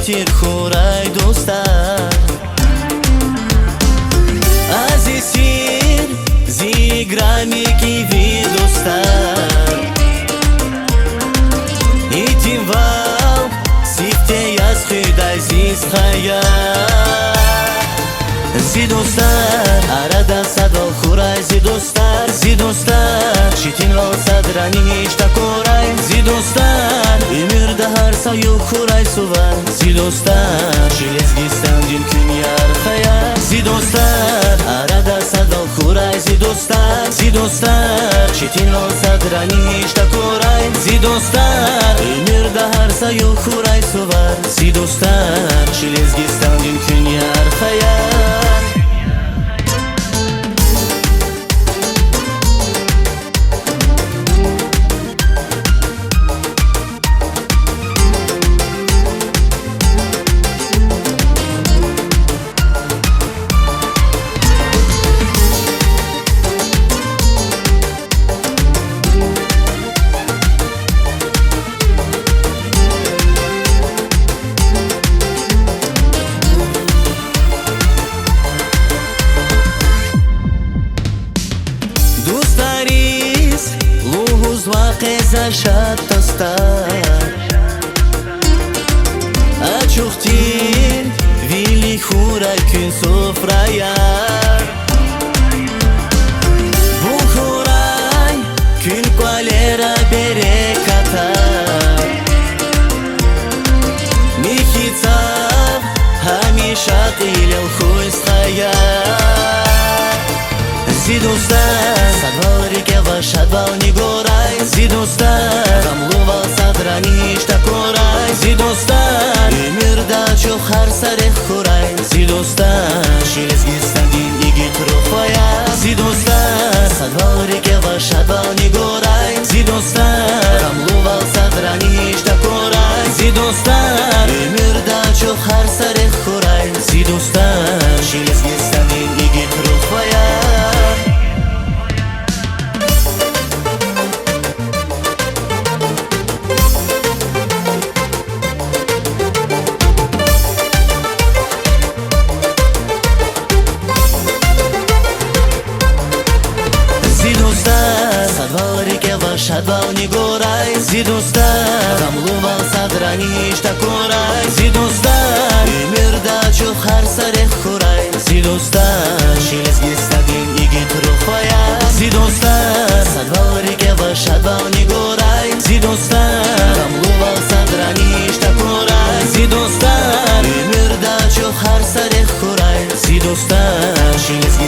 خاطر خورای دوستان عزیزیر زیگرامی کی وی دوستان ایتیم واو سیفته از خدای زیز خیال زی دوستان arada sadal خورای زی دوستان چیتین ول صدرانی هیچتا کورای زی دوستان ömürde her sayu خورای سوان زی دوستان شلزگیستان دین کن یار خیال زی دوستان arada sadal خورای زی دوستان چیتین ول صدرانی هیچتا کورای زی دوستان ömürde her sayu خورای سوان زی دوستان شلزگیستان دین کن یار خیال واقع شد دستان açuqtin vili xura kun sofraya bu xuray kun qalera berekata mikitsav hamisha qilal khus khayal zi dostan sadvarike va shadval nigoray zi dostan zamluva sadrani ishta koray zi dostan ömürde çok har sarı xuray zi dostan shilizgistan din igi trofaya zi dostan sadvarike va shadval nigoray zi dostan zamluva sadrani ishta koray zi dostan ömürde çok har sarı xuray zi dostan shilizgistan din igi trofaya Shadval nigoray zi dostan zamluval sadrani ishta koray zi dostan ömürde çok har sarı xuray zi dostan shilizgistan din igi trofaya zi dostan sadvalrike va shadval nigoray zi dostan zamluval sadrani ishta koray zi dostan ömürde çok har sarı xuray zi dostan shilizgistan